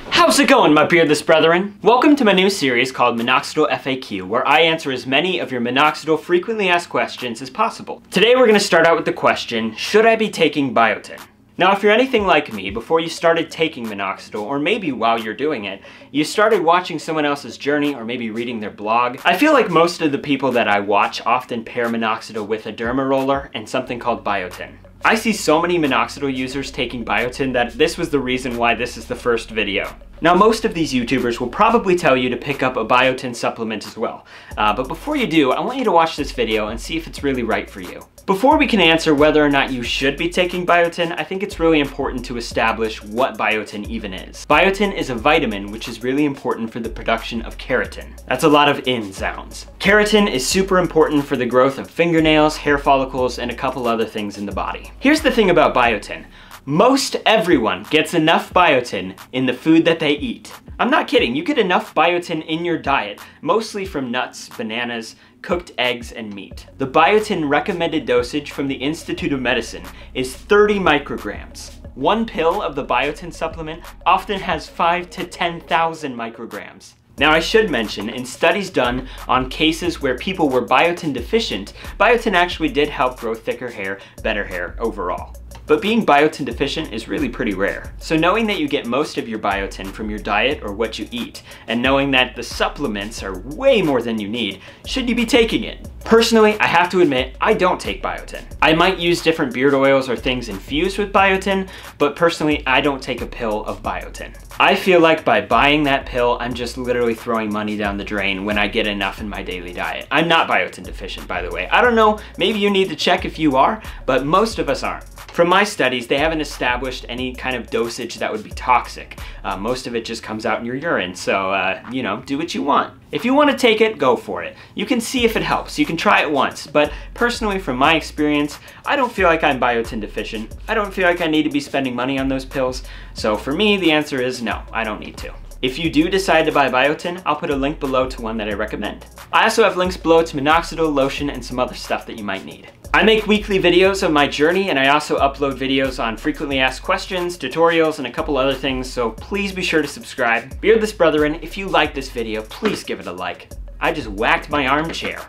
How's it going, my beardless brethren? Welcome to my new series called Minoxidil FAQ, where I answer as many of your Minoxidil frequently asked questions as possible. Today we're going to start out with the question, should I be taking biotin? Now, if you're anything like me, before you started taking Minoxidil, or maybe while you're doing it, you started watching someone else's journey or maybe reading their blog. I feel like most of the people that I watch often pair Minoxidil with a derma roller and something called biotin. I see so many Minoxidil users taking biotin that this was the reason why this is the first video. Now, most of these YouTubers will probably tell you to pick up a biotin supplement as well. But before you do, I want you to watch this video and see if it's really right for you. Before we can answer whether or not you should be taking biotin, I think it's really important to establish what biotin even is. Biotin is a vitamin which is really important for the production of keratin. That's a lot of in sounds. Keratin is super important for the growth of fingernails, hair follicles, and a couple other things in the body. Here's the thing about biotin. Most everyone gets enough biotin in the food that they eat. I'm not kidding, you get enough biotin in your diet, mostly from nuts, bananas, cooked eggs, and meat. The biotin recommended dosage from the Institute of Medicine is 30 micrograms. One pill of the biotin supplement often has 5 to 10,000 micrograms. Now, I should mention, in studies done on cases where people were biotin deficient, biotin actually did help grow thicker hair, better hair overall. But being biotin deficient is really pretty rare. So knowing that you get most of your biotin from your diet or what you eat, and knowing that the supplements are way more than you need, should you be taking it? Personally, I have to admit, I don't take biotin. I might use different beard oils or things infused with biotin, but personally, I don't take a pill of biotin. I feel like by buying that pill, I'm just literally throwing money down the drain when I get enough in my daily diet. I'm not biotin deficient, by the way. I don't know, maybe you need to check if you are, but most of us aren't. From my studies, they haven't established any kind of dosage that would be toxic. Most of it just comes out in your urine, so, you know, do what you want. If you want to take it, go for it. You can see if it helps. You can try it once, but personally, from my experience, I don't feel like I'm biotin deficient. I don't feel like I need to be spending money on those pills. So for me, the answer is no, I don't need to. If you do decide to buy biotin, I'll put a link below to one that I recommend. I also have links below to Minoxidil, lotion, and some other stuff that you might need. I make weekly videos of my journey, and I also upload videos on frequently asked questions, tutorials, and a couple other things, so please be sure to subscribe. Beardless brethren, if you like this video, please give it a like. I just whacked my armchair.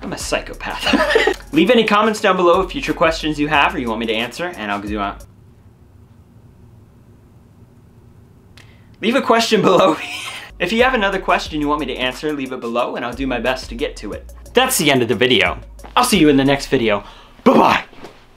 I'm a psychopath. Leave any comments down below of future questions you have or you want me to answer, and I'll do it. Leave a question below. If you have another question you want me to answer, leave it below and I'll do my best to get to it. That's the end of the video. I'll see you in the next video. Bye-bye.